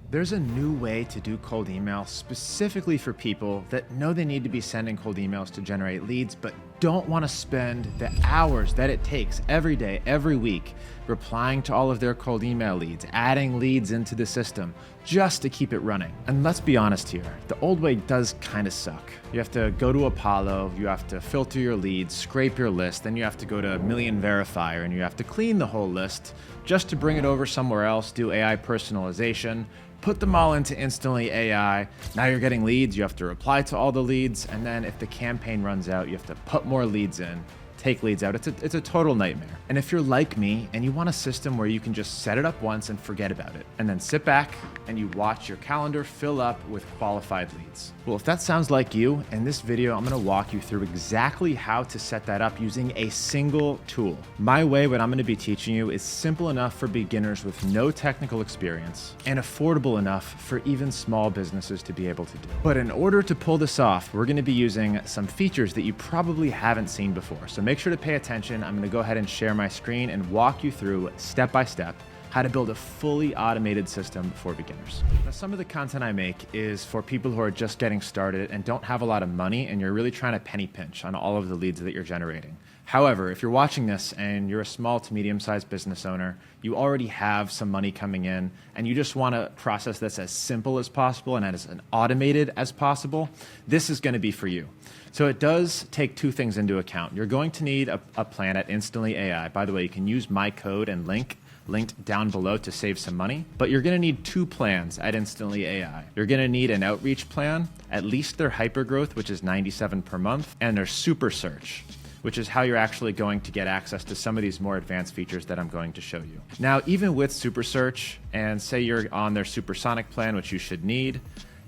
There's a new way to do cold email specifically for people that know they need to be sending cold emails to generate leads, but don't want to spend the hours that it takes every day, every week, replying to all of their cold email leads, adding leads into the system just to keep it running. And let's be honest here, the old way does kind of suck. You have to go to Apollo, you have to filter your leads, scrape your list, then you have to go to Million Verifier and you have to clean the whole list just to bring it over somewhere else, do AI personalization, put them all into Instantly AI. Now you're getting leads, you have to reply to all the leads, and then if the campaign runs out, you have to put more leads in, take leads out. It's a total nightmare. And if you're like me and you want a system where you can just set it up once and forget about it, and then sit back and you watch your calendar fill up with qualified leads. Well, if that sounds like you, in this video, I'm gonna walk you through exactly how to set that up using a single tool. My way, what I'm gonna be teaching you is simple enough for beginners with no technical experience and affordable enough for even small businesses to be able to do. But in order to pull this off, we're gonna be using some features that you probably haven't seen before. So make sure to pay attention. I'm gonna go ahead and share my screen and walk you through step by step how to build a fully automated system for beginners. Now, some of the content I make is for people who are just getting started and don't have a lot of money and you're really trying to penny pinch on all of the leads that you're generating. However, if you're watching this and you're a small to medium-sized business owner, you already have some money coming in and you just want to process this as simple as possible and as automated as possible, this is going to be for you. So it does take two things into account. You're going to need a plan at Instantly AI. By the way, you can use my code and linked down below to save some money, but you're gonna need two plans at Instantly AI. You're gonna need an outreach plan, at least their hypergrowth, which is $97 per month, and their super search, which is how you're actually going to get access to some of these more advanced features that I'm going to show you. Now, even with super search, and say you're on their supersonic plan, which you should need,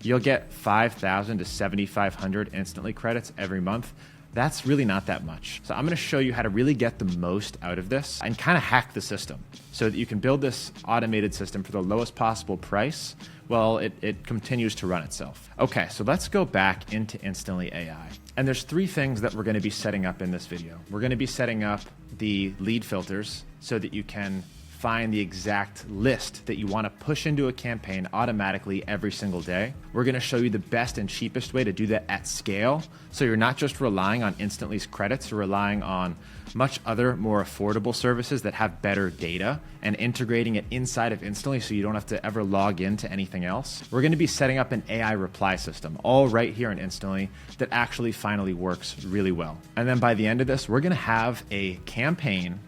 you'll get 5,000 to 7,500 Instantly credits every month. That's really not that much. So I'm gonna show you how to really get the most out of this and kind of hack the system so that you can build this automated system for the lowest possible price while it continues to run itself. Okay, so let's go back into Instantly AI. And there's three things that we're gonna be setting up in this video. We're gonna be setting up the lead filters so that you can find the exact list that you want to push into a campaign automatically every single day. We're going to show you the best and cheapest way to do that at scale. So you're not just relying on Instantly's credits, you're relying on much other more affordable services that have better data and integrating it inside of Instantly so you don't have to ever log into anything else. We're going to be setting up an AI reply system all right here in Instantly that actually finally works really well. And then by the end of this, we're going to have a campaign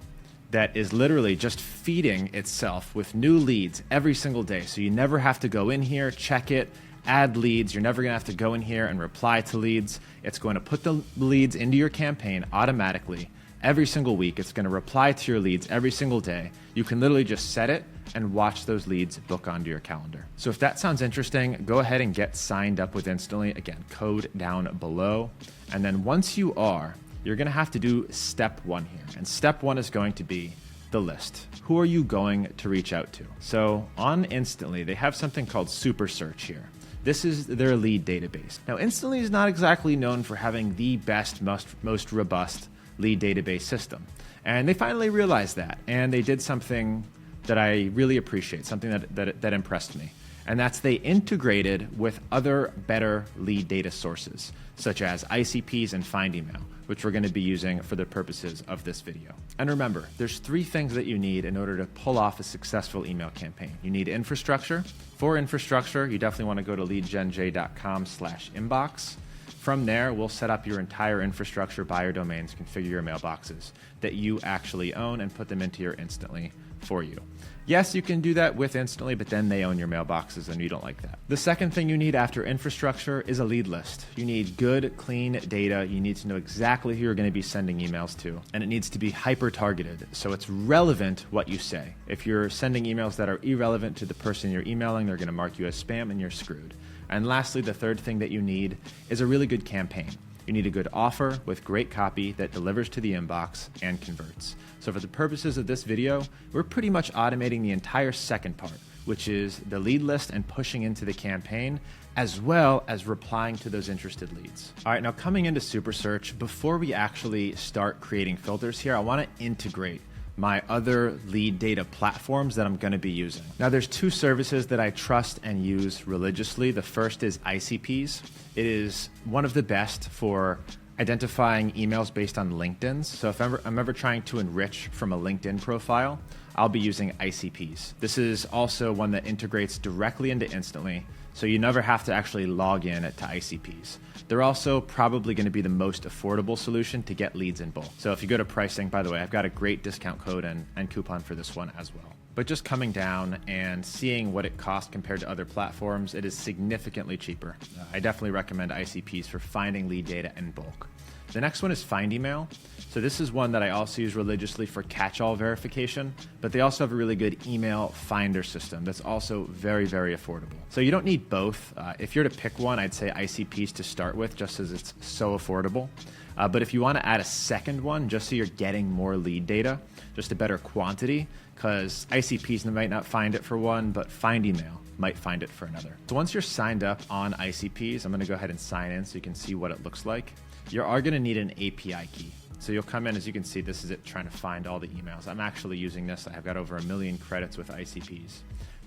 that is literally just feeding itself with new leads every single day. So you never have to go in here, check it, add leads. You're never gonna have to go in here and reply to leads. It's going to put the leads into your campaign automatically every single week. It's gonna reply to your leads every single day. You can literally just set it and watch those leads book onto your calendar. So if that sounds interesting, go ahead and get signed up with Instantly. Again, code down below. And then once you are, you're gonna have to do step one here. And step one is going to be the list. Who are you going to reach out to? So on Instantly, they have something called Super Search here. This is their lead database. Now, Instantly is not exactly known for having the best, most robust lead database system. And they finally realized that. And they did something that I really appreciate, something that impressed me. And that's they integrated with other better lead data sources, such as ICPs and Findymail, which we're going to be using for the purposes of this video. And remember, there's three things that you need in order to pull off a successful email campaign. You need infrastructure. For infrastructure, you definitely want to go to leadgenj.com/inbox. From there, we'll set up your entire infrastructure, buy your domains, configure your mailboxes that you actually own and put them into your Instantly for you. Yes, you can do that with Instantly, but then they own your mailboxes and you don't like that. The second thing you need after infrastructure is a lead list. You need good, clean data. You need to know exactly who you're going to be sending emails to, and it needs to be hyper-targeted, so it's relevant what you say. If you're sending emails that are irrelevant to the person you're emailing, they're going to mark you as spam and you're screwed. And lastly, the third thing that you need is a really good campaign. You need a good offer with great copy that delivers to the inbox and converts. So for the purposes of this video, we're pretty much automating the entire second part, which is the lead list and pushing into the campaign, as well as replying to those interested leads. All right, now coming into Super Search, before we actually start creating filters here, I want to integrate my other lead data platforms that I'm going to be using. Now, there's two services that I trust and use religiously. The first is ICPs. It is one of the best for identifying emails based on LinkedIn's. So if I'm ever trying to enrich from a LinkedIn profile, I'll be using ICPs. This is also one that integrates directly into Instantly, so you never have to actually log in to ICPs. They're also probably going to be the most affordable solution to get leads in bulk. So if you go to pricing, by the way, I've got a great discount code and coupon for this one as well. But just coming down and seeing what it costs compared to other platforms, it is significantly cheaper. I definitely recommend ICPs for finding lead data in bulk. The next one is Findymail. So this is one that I also use religiously for catch-all verification, but they also have a really good email finder system that's also very, very affordable. So you don't need both. If you're to pick one, I'd say ICPs to start with, just as it's so affordable. But if you want to add a second one, just so you're getting more lead data, just a better quantity, because ICPs might not find it for one, but Findymail might find it for another. So once you're signed up on ICPs, I'm going to go ahead and sign in so you can see what it looks like. You are going to need an API key. So you'll come in, as you can see, this is it trying to find all the emails. I'm actually using this. I've got over 1 million credits with ICPs.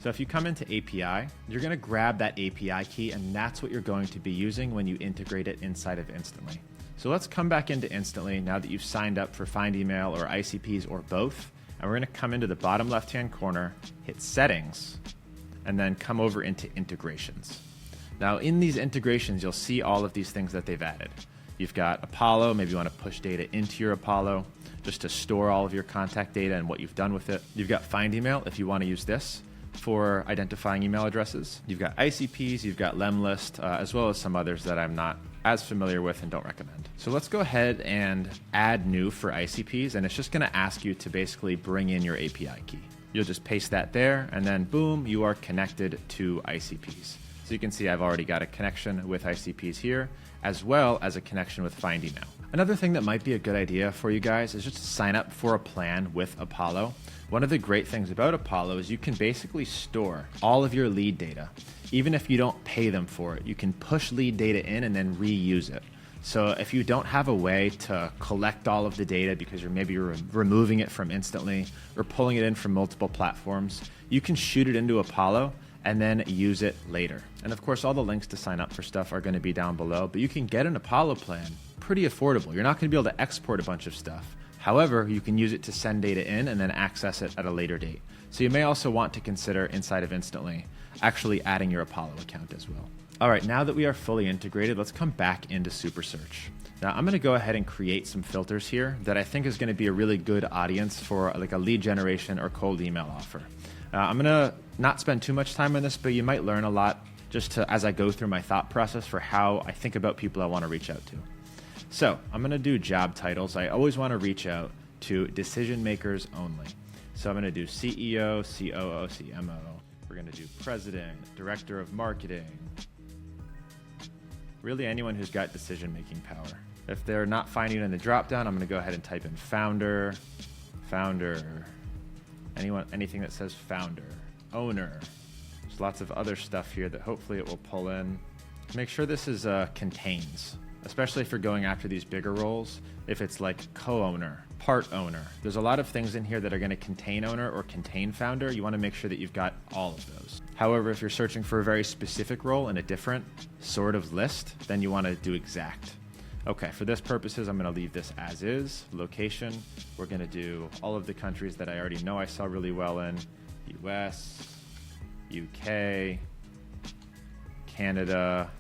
So if you come into API, you're going to grab that API key, and that's what you're going to be using when you integrate it inside of Instantly. So let's come back into Instantly now that you've signed up for Findymail or ICPs or both. And we're going to come into the bottom left-hand corner, hit Settings, and then come over into Integrations. Now in these integrations, you'll see all of these things that they've added. You've got Apollo, maybe you want to push data into your Apollo just to store all of your contact data and what you've done with it. You've got Findymail if you want to use this for identifying email addresses. You've got ICPs, you've got Lemlist, as well as some others that I'm not as familiar with and don't recommend. So let's go ahead and add new for ICPs, and it's just going to ask you to basically bring in your API key. You'll just paste that there, and then boom, you are connected to ICPs. So you can see I've already got a connection with ICPs here, as well as a connection with Findymail. Another thing that might be a good idea for you guys is just to sign up for a plan with Apollo. One of the great things about Apollo is you can basically store all of your lead data. Even if you don't pay them for it, you can push lead data in and then reuse it. So if you don't have a way to collect all of the data because you're maybe removing it from Instantly or pulling it in from multiple platforms, you can shoot it into Apollo and then use it later. And of course, all the links to sign up for stuff are going to be down below, but you can get an Apollo plan pretty affordable. You're not going to be able to export a bunch of stuff. However, you can use it to send data in and then access it at a later date. So you may also want to consider inside of Instantly actually adding your Apollo account as well. All right, now that we are fully integrated, let's come back into Super Search. Now I'm going to go ahead and create some filters here that I think is going to be a really good audience for like a lead generation or cold email offer. I'm going to not spend too much time on this, but you might learn a lot just as I go through my thought process for how I think about people I want to reach out to. So I'm going to do job titles. I always want to reach out to decision makers only. So I'm going to do CEO, COO, CMO. We're going to do president, director of marketing. Really anyone who's got decision-making power. If they're not finding it in the dropdown, I'm going to go ahead and type in founder, anything that says founder, owner. There's lots of other stuff here that hopefully it will pull in. Make sure this is contains, especially if you're going after these bigger roles. If it's like co-owner, part owner, there's a lot of things in here that are going to contain owner or contain founder. You want to make sure that you've got all of those. However, if you're searching for a very specific role in a different sort of list, then you want to do exact. Okay, for this purposes, I'm going to leave this as is. Location, we're going to do all of the countries that I already know I saw really well in. US, UK, Canada,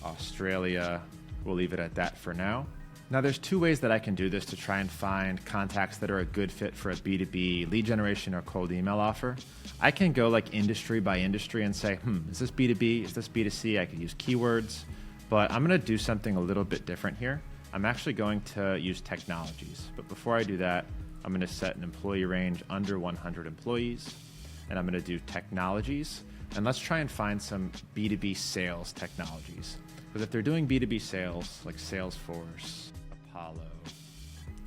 Australia. We'll leave it at that for now. Now there's two ways that I can do this to try and find contacts that are a good fit for a B2B lead generation or cold email offer. I can go like industry by industry and say, is this B2B? Is this B2C? I could use keywords, but I'm going to do something a little bit different here. I'm actually going to use technologies, but before I do that, I'm going to set an employee range under 100 employees, and I'm going to do technologies, and let's try and find some B2B sales technologies. Because if they're doing B2B sales, like Salesforce, Apollo,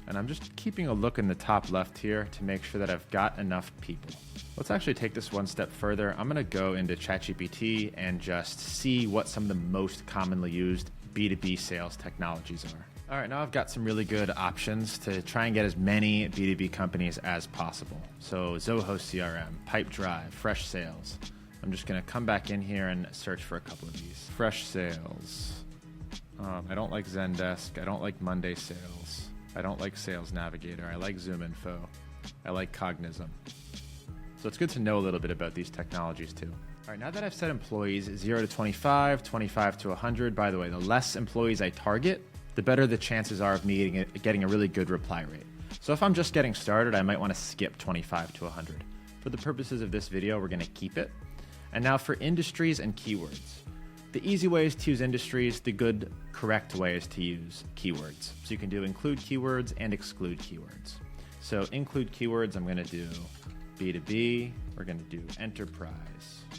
and I'm just keeping a look in the top left here to make sure that I've got enough people. Let's actually take this one step further. I'm going to go into ChatGPT and just see what some of the most commonly used B2B sales technologies are. All right, now I've got some really good options to try and get as many B2B companies as possible. So Zoho CRM, Pipedrive, Fresh Sales. I'm just gonna come back in here and search for a couple of these. Fresh Sales. I don't like Zendesk. I don't like Monday Sales. I don't like Sales Navigator. I like ZoomInfo. I like Cognizant. So it's good to know a little bit about these technologies too. All right, now that I've set employees 0 to 25, 25 to 100, by the way, the less employees I target, the better the chances are of me getting a really good reply rate. So if I'm just getting started, I might want to skip 25 to 100. For the purposes of this video, we're going to keep it. And now for industries and keywords. The easy way is to use industries. The good, correct way is to use keywords. So you can do include keywords and exclude keywords. So include keywords, I'm going to do B2B. We're going to do enterprise.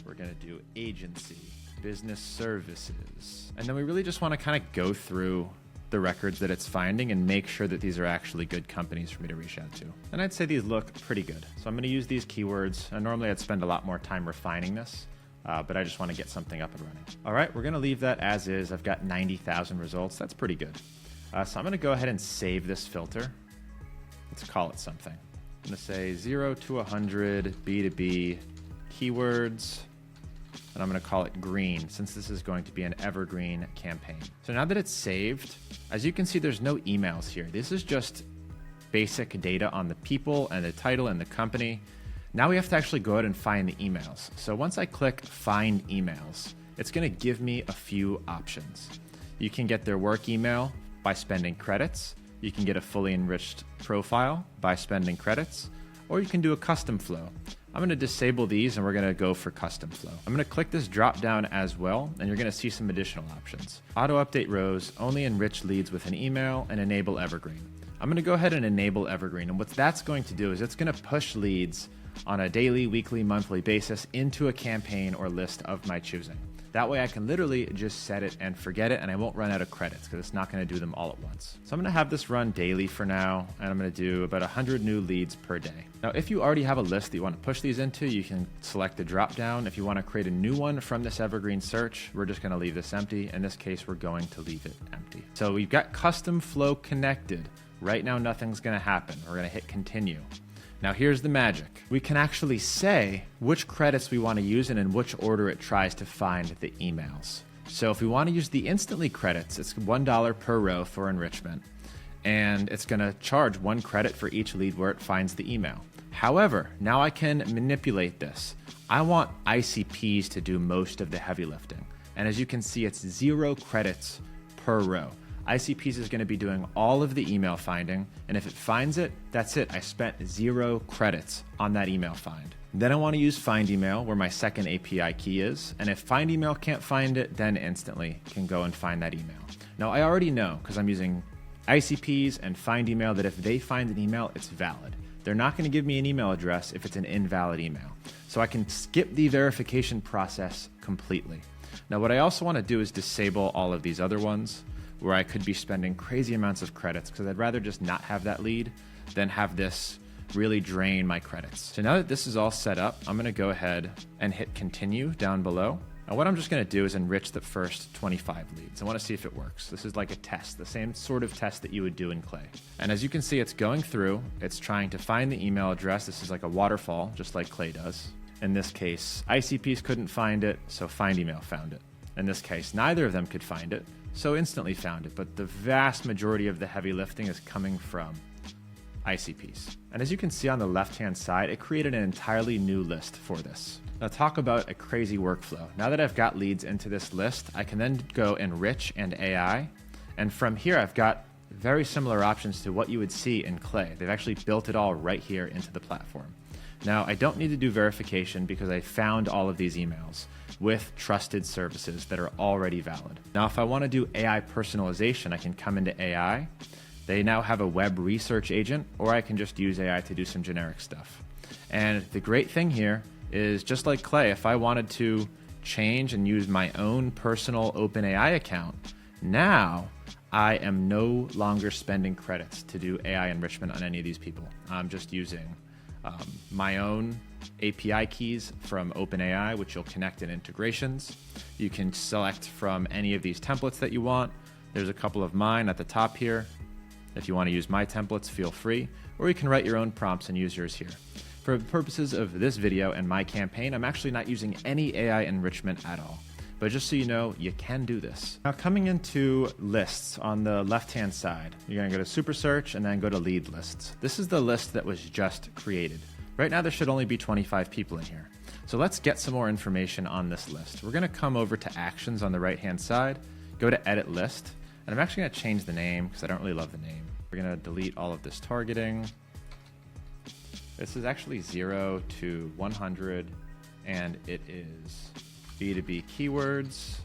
We're going to do agency, business services. And then we really just want to kind of go through the records that it's finding and make sure that these are actually good companies for me to reach out to. And I'd say these look pretty good. So I'm going to use these keywords. And normally I'd spend a lot more time refining this, but I just want to get something up and running. All right, we're going to leave that as is. I've got 90,000 results. That's pretty good. So I'm going to go ahead and save this filter. Let's call it something. I'm going to say 0 to 100 B2B keywords. And I'm going to call it green, since this is going to be an evergreen campaign. So now that it's saved, as you can see, there's no emails here. This is just basic data on the people and the title and the company. Now we have to actually go out and find the emails. So once I click find emails, it's going to give me a few options. You can get their work email by spending credits. You can get a fully enriched profile by spending credits, or you can do a custom flow. I'm going to disable these and we're going to go for custom flow. I'm going to click this drop down as well, and you're going to see some additional options. Auto update rows, only enrich leads with an email, and enable evergreen. I'm going to go ahead and enable evergreen. And what that's going to do is it's going to push leads on a daily, weekly, monthly basis into a campaign or list of my choosing. That way I can literally just set it and forget it, and I won't run out of credits because it's not going to do them all at once. So I'm going to have this run daily for now, and I'm going to do about 100 new leads per day. Now, if you already have a list that you want to push these into, you can select the drop down. If you want to create a new one from this evergreen search, we're just going to leave this empty. In this case, we're going to leave it empty. So we've got custom flow connected. Right now, nothing's going to happen. We're going to hit continue. Now here's the magic. We can actually say which credits we want to use and in which order it tries to find the emails. So if we want to use the instantly credits, it's $1 per row for enrichment. And it's going to charge 1 credit for each lead where it finds the email. However, now I can manipulate this. I want ICPs to do most of the heavy lifting. And as you can see, it's 0 credits per row. ICPs is going to be doing all of the email finding, and if it finds it, that's it. I spent 0 credits on that email find. Then I want to use Findymail, where my second API key is, and if Findymail can't find it, then instantly can go and find that email. Now I already know, because I'm using ICPs and Findymail, that if they find an email, it's valid. They're not going to give me an email address if it's an invalid email. So I can skip the verification process completely. Now what I also want to do is disable all of these other ones, where I could be spending crazy amounts of credits, because I'd rather just not have that lead than have this really drain my credits. So now that this is all set up, I'm going to go ahead and hit continue down below. And what I'm just going to do is enrich the first 25 leads. I want to see if it works. This is like a test, the same sort of test that you would do in Clay. And as you can see, it's going through. It's trying to find the email address. This is like a waterfall, just like Clay does. In this case, ICPs couldn't find it, so Findymail found it. In this case, neither of them could find it, so instantly found it. But the vast majority of the heavy lifting is coming from ICPs. And as you can see on the left-hand side, it created an entirely new list for this. Now talk about a crazy workflow. Now that I've got leads into this list, I can then go enrich and AI. And from here, I've got very similar options to what you would see in Clay. They've actually built it all right here into the platform. Now, I don't need to do verification because I found all of these emails with trusted services that are already valid. Now, if I want to do AI personalization, I can come into AI. They now have a web research agent, or I can just use AI to do some generic stuff. And the great thing here is, just like Clay, if I wanted to change and use my own personal OpenAI account, now I am no longer spending credits to do AI enrichment on any of these people. I'm just using my own API keys from OpenAI, which you'll connect in integrations. You can select from any of these templates that you want. There's a couple of mine at the top here. If you want to use my templates, feel free, or you can write your own prompts and use yours here. For the purposes of this video and my campaign, I'm actually not using any AI enrichment at all. But just so you know, you can do this. Now coming into lists on the left-hand side, you're gonna go to super search and then go to lead lists. This is the list that was just created. Right now there should only be 25 people in here. So let's get some more information on this list. We're gonna come over to actions on the right-hand side, go to edit list, and I'm actually gonna change the name because I don't really love the name. We're gonna delete all of this targeting. This is actually 0 to 100, and it is B2B keywords,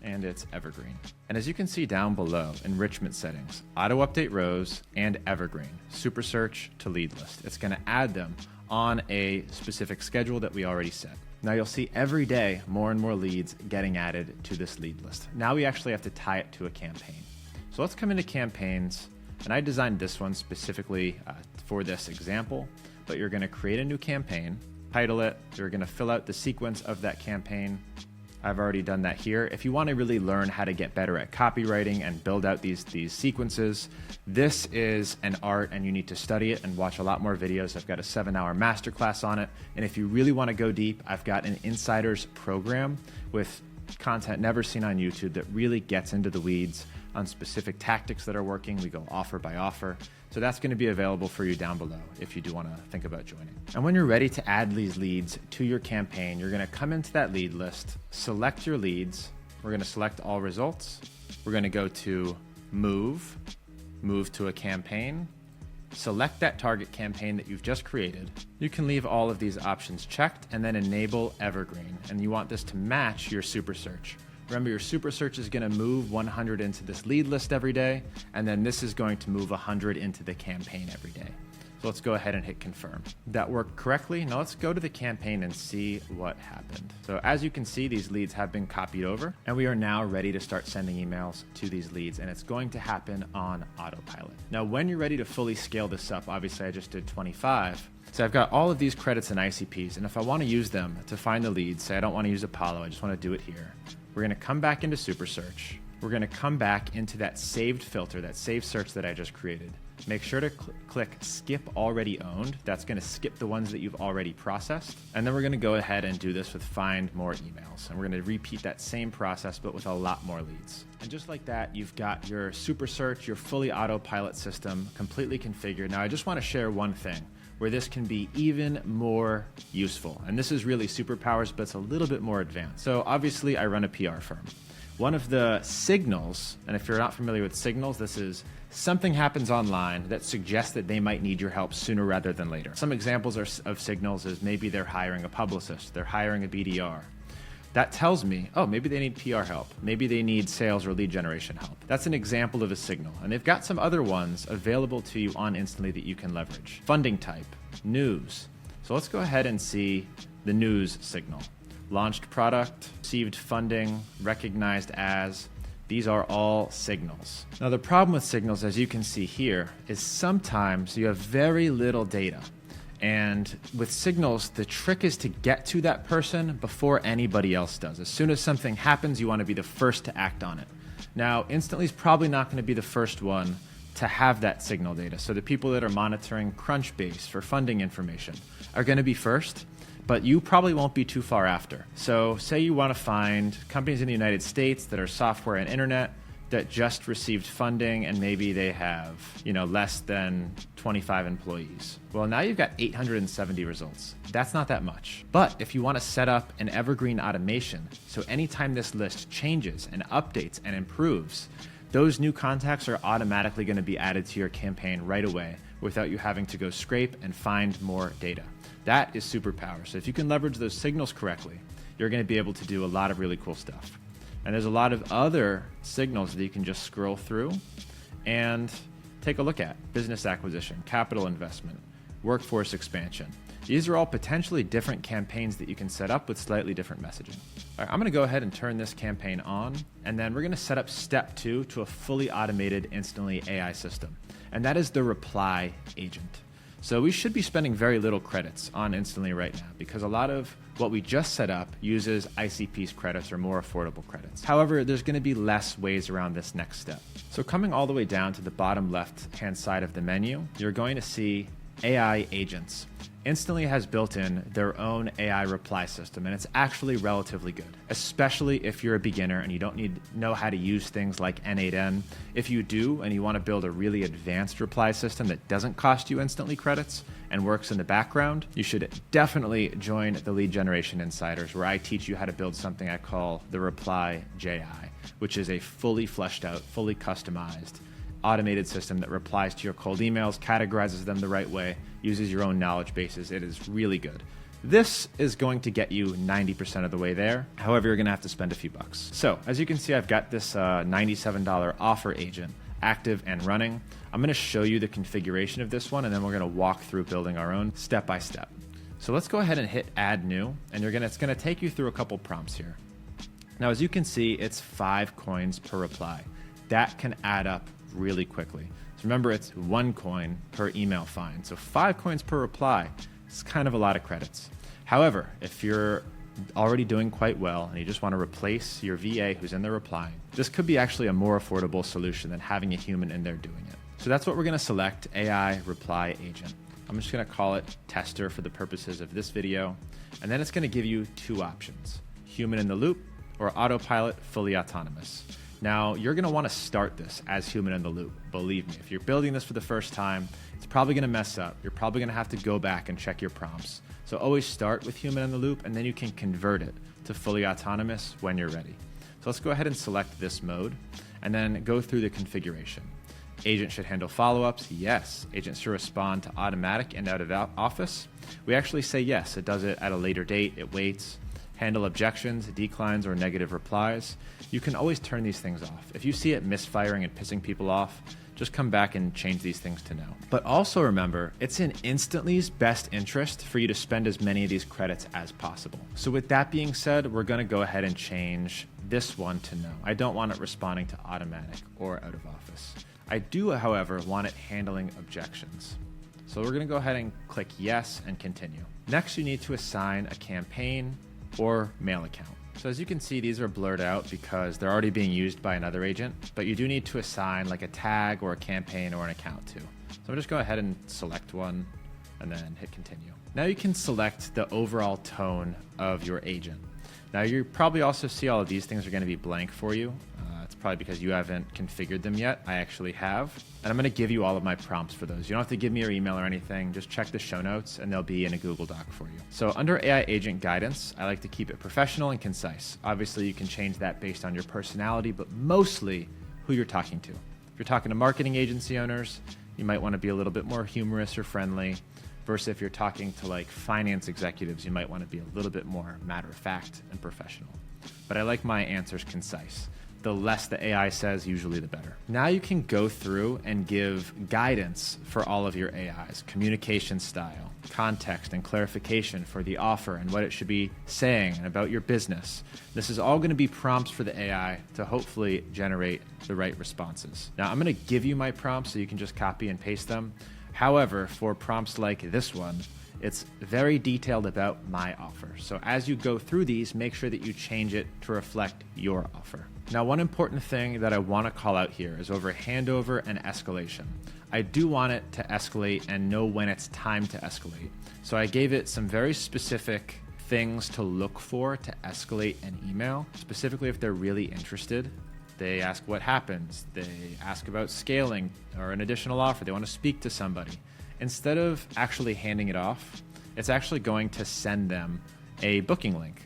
and it's Evergreen. And as you can see down below, enrichment settings, auto update rows, and Evergreen, super search to lead list. It's gonna add them on a specific schedule that we already set. Now you'll see every day more and more leads getting added to this lead list. Now we actually have to tie it to a campaign. So let's come into campaigns, and I designed this one specifically for this example, but you're gonna create a new campaign, title it, you're gonna fill out the sequence of that campaign. I've already done that here. If you wanna really learn how to get better at copywriting and build out these sequences, this is an art and you need to study it and watch a lot more videos. I've got a 7-hour masterclass on it. And if you really wanna go deep, I've got an insider's program with content never seen on YouTube that really gets into the weeds on specific tactics that are working. We go offer by offer. So that's going to be available for you down below if you do want to think about joining. And when you're ready to add these leads to your campaign, you're going to come into that lead list, select your leads. We're going to select all results. We're going to go to move to a campaign, select that target campaign that you've just created. You can leave all of these options checked and then enable Evergreen. And you want this to match your super search. Remember, your super search is going to move 100 into this lead list every day, and then this is going to move 100 into the campaign every day. So let's go ahead and hit confirm. That worked correctly. Now let's go to the campaign and see what happened. So as you can see, these leads have been copied over, and we are now ready to start sending emails to these leads, and it's going to happen on autopilot. Now, when you're ready to fully scale this up, obviously I just did 25. So I've got all of these credits and ICPs, and if I want to use them to find the leads, say I don't want to use Apollo, I just want to do it here. We're going to come back into super search. We're going to come back into that saved filter, that saved search that I just created. Make sure to click skip already owned. That's going to skip the ones that you've already processed. And then we're going to go ahead and do this with find more emails. And we're going to repeat that same process, but with a lot more leads. And just like that, you've got your super search, your fully autopilot system completely configured. Now I just want to share one thing where this can be even more useful. And this is really superpowers, but it's a little bit more advanced. So obviously I run a PR firm. One of the signals, and if you're not familiar with signals, this is something happens online that suggests that they might need your help sooner rather than later. Some examples of signals is maybe they're hiring a publicist, they're hiring a BDR. That tells me, oh, maybe they need PR help. Maybe they need sales or lead generation help. That's an example of a signal. And they've got some other ones available to you on Instantly that you can leverage. Funding type, news. So let's go ahead and see the news signal. Launched product, received funding, recognized as. These are all signals. Now the problem with signals, as you can see here, is sometimes you have very little data. And with signals, the trick is to get to that person before anybody else does. As soon as something happens, you want to be the first to act on it. Now, Instantly is probably not going to be the first one to have that signal data. So the people that are monitoring Crunchbase for funding information are going to be first, but you probably won't be too far after. So say you want to find companies in the United States that are software and internet that just received funding and maybe they have, less than 25 employees. Well, now you've got 870 results. That's not that much. But if you want to set up an evergreen automation, so anytime this list changes and updates and improves, those new contacts are automatically going to be added to your campaign right away without you having to go scrape and find more data. That is superpower. So if you can leverage those signals correctly, you're going to be able to do a lot of really cool stuff. And there's a lot of other signals that you can just scroll through and take a look at. Business acquisition, capital investment, workforce expansion. These are all potentially different campaigns that you can set up with slightly different messaging. All right, I'm gonna go ahead and turn this campaign on, and then we're gonna set up step 2 to a fully automated Instantly AI system. And that is the reply agent. So we should be spending very little credits on Instantly right now because a lot of what we just set up uses ICP's credits or more affordable credits. However, there's going to be less ways around this next step. So coming all the way down to the bottom left-hand side of the menu, you're going to see AI agents. Instantly has built in their own AI reply system, and it's actually relatively good, especially if you're a beginner and you don't know how to use things like N8N. If you do and you want to build a really advanced reply system that doesn't cost you Instantly credits and works in the background, you should definitely join the Lead Generation Insiders, where I teach you how to build something I call the Reply JI, which is a fully fleshed out, fully customized automated system that replies to your cold emails, categorizes them the right way, uses your own knowledge bases. It is really good. This is going to get you 90% of the way there. However, you're going to have to spend a few bucks. So as you can see, I've got this $97 offer agent active and running. I'm going to show you the configuration of this one, and then we're going to walk through building our own step by step. So let's go ahead and hit add new, and it's going to take you through a couple prompts here. Now, as you can see, it's 5 coins per reply. That can add up really quickly. So remember, it's 1 coin per email find. So 5 coins per reply is kind of a lot of credits. However, if you're already doing quite well and you just want to replace your VA who's in there replying, this could be actually a more affordable solution than having a human in there doing it. So that's what we're going to select, AI Reply Agent. I'm just going to call it Tester for the purposes of this video. And then it's going to give you 2 options, Human in the Loop or Autopilot Fully Autonomous. Now, you're going to want to start this as human in the loop. Believe me, if you're building this for the first time, it's probably going to mess up. You're probably going to have to go back and check your prompts. So always start with human in the loop, and then you can convert it to fully autonomous when you're ready. So let's go ahead and select this mode, and then go through the configuration. Agent should handle follow-ups. Yes. Agent should respond to automatic and out of office. We actually say yes. It does it at a later date. It waits. Handle objections, declines, or negative replies. You can always turn these things off. If you see it misfiring and pissing people off, just come back and change these things to no. But also remember, it's in Instantly's best interest for you to spend as many of these credits as possible. So with that being said, we're going to go ahead and change this one to no. I don't want it responding to automatic or out of office. I do, however, want it handling objections. So we're going to go ahead and click yes and continue. Next, you need to assign a campaign or mail account. So as you can see, these are blurred out because they're already being used by another agent, but you do need to assign like a tag or a campaign or an account to. So I'm just go ahead and select one and then hit continue. Now you can select the overall tone of your agent. Now you probably also see all of these things are going to be blank for you. It's probably because you haven't configured them yet. I actually have. And I'm going to give you all of my prompts for those. You don't have to give me your email or anything. Just check the show notes and they'll be in a Google Doc for you. So under AI agent guidance, I like to keep it professional and concise. Obviously, you can change that based on your personality, but mostly who you're talking to. If you're talking to marketing agency owners, you might want to be a little bit more humorous or friendly. Versus if you're talking to like finance executives, you might want to be a little bit more matter of fact and professional. But I like my answers concise. The less the AI says, usually the better. Now you can go through and give guidance for all of your AIs, communication style, context and clarification for the offer and what it should be saying and about your business. This is all going to be prompts for the AI to hopefully generate the right responses. Now I'm going to give you my prompts so you can just copy and paste them. However, for prompts like this one, it's very detailed about my offer. So as you go through these, make sure that you change it to reflect your offer. Now, one important thing that I want to call out here is over handover and escalation. I do want it to escalate and know when it's time to escalate. So I gave it some very specific things to look for to escalate an email, specifically if they're really interested. They ask what happens. They ask about scaling or an additional offer. They want to speak to somebody. Instead of actually handing it off, it's actually going to send them a booking link,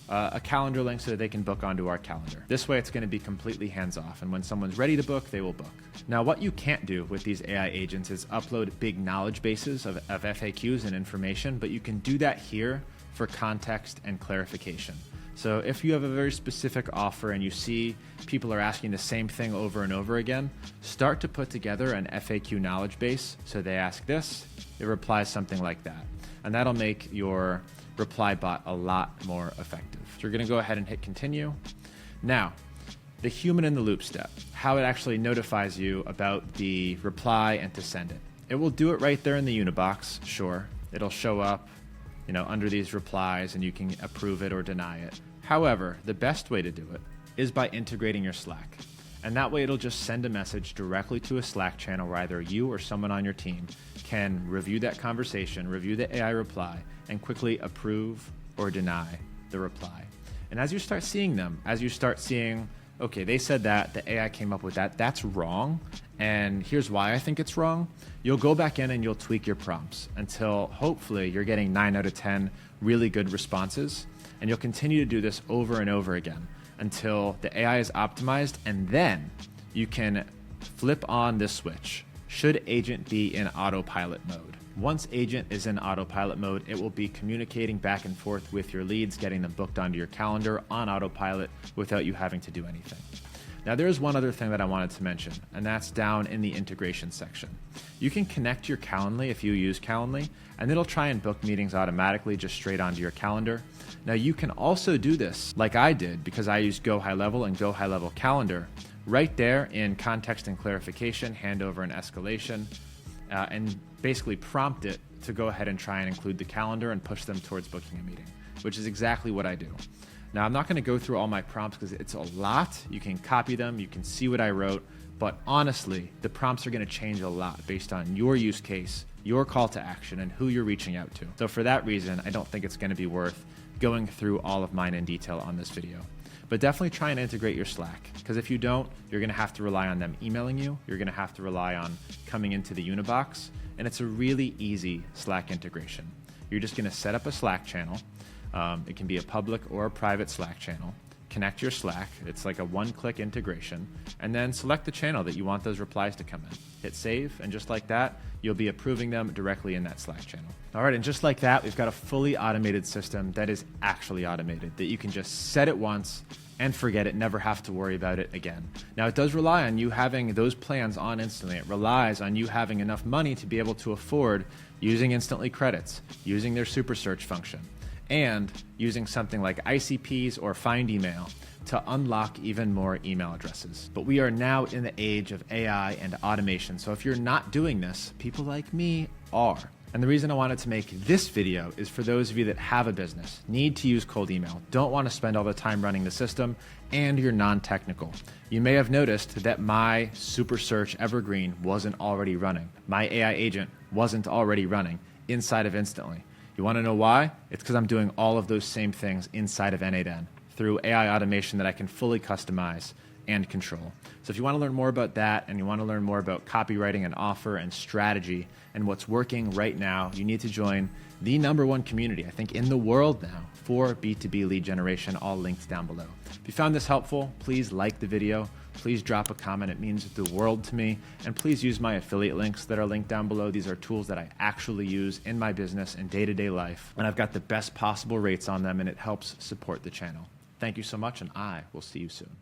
a calendar link so that they can book onto our calendar. This way it's going to be completely hands-off, and when someone's ready to book, they will book. Now, what you can't do with these AI agents is upload big knowledge bases of FAQs and information, but you can do that here for context and clarification. So if you have a very specific offer and you see people are asking the same thing over and over again, start to put together an FAQ knowledge base. So they ask this, it replies something like that. And that'll make your reply bot a lot more effective. So you're going to go ahead and hit continue. Now, the human in the loop step, how it actually notifies you about the reply and to send it. It will do it right there in the Unibox, sure. It'll show up, under these replies, and you can approve it or deny it. However, the best way to do it is by integrating your Slack. And that way it'll just send a message directly to a Slack channel where either you or someone on your team can review that conversation, review the AI reply, and quickly approve or deny the reply. And as you start seeing them, okay, they said that, the AI came up with that, that's wrong, and here's why I think it's wrong, you'll go back in and you'll tweak your prompts until hopefully you're getting 9 out of 10 really good responses, and you'll continue to do this over and over again until the AI is optimized, and then you can flip on this switch. Should agent be in autopilot mode? Once agent is in autopilot mode, it will be communicating back and forth with your leads, getting them booked onto your calendar on autopilot without you having to do anything. Now, there's one other thing that I wanted to mention, and that's down in the integration section. You can connect your Calendly if you use Calendly, and it'll try and book meetings automatically just straight onto your calendar. Now, you can also do this like I did because I use Go High Level and Go High Level Calendar right there in context and clarification, handover and escalation, and basically prompt it to go ahead and try and include the calendar and push them towards booking a meeting, which is exactly what I do. Now, I'm not going to go through all my prompts because it's a lot. You can copy them, you can see what I wrote, but honestly, the prompts are going to change a lot based on your use case, your call to action, and who you're reaching out to. So for that reason, I don't think it's going to be worth going through all of mine in detail on this video. But definitely try and integrate your Slack, because if you don't, you're going to have to rely on them emailing you, you're going to have to rely on coming into the Unibox, and it's a really easy Slack integration. You're just going to set up a Slack channel. It can be a public or a private Slack channel. Connect your Slack. It's like a one-click integration, and then select the channel that you want those replies to come in. Hit save, and just like that, you'll be approving them directly in that Slack channel. All right, and just like that, we've got a fully automated system that is actually automated, that you can just set it once and forget it, never have to worry about it again. Now, it does rely on you having those plans on Instantly. It relies on you having enough money to be able to afford using Instantly credits, using their super search function, and using something like ICPs or Findymail to unlock even more email addresses. But we are now in the age of AI and automation, so if you're not doing this, people like me are. And the reason I wanted to make this video is for those of you that have a business, need to use cold email, don't want to spend all the time running the system, and you're non-technical. You may have noticed that my super search Evergreen wasn't already running. My AI agent wasn't already running inside of Instantly. You want to know why? It's because I'm doing all of those same things inside of N8N through AI automation that I can fully customize and control. So if you want to learn more about that, and you want to learn more about copywriting and offer and strategy and what's working right now, you need to join the #1 community, I think, in the world now for B2B lead generation, all linked down below. If you found this helpful, please like the video, please drop a comment, it means the world to me, and please use my affiliate links that are linked down below. These are tools that I actually use in my business and day-to-day life, and I've got the best possible rates on them, and it helps support the channel. Thank you so much, and I will see you soon.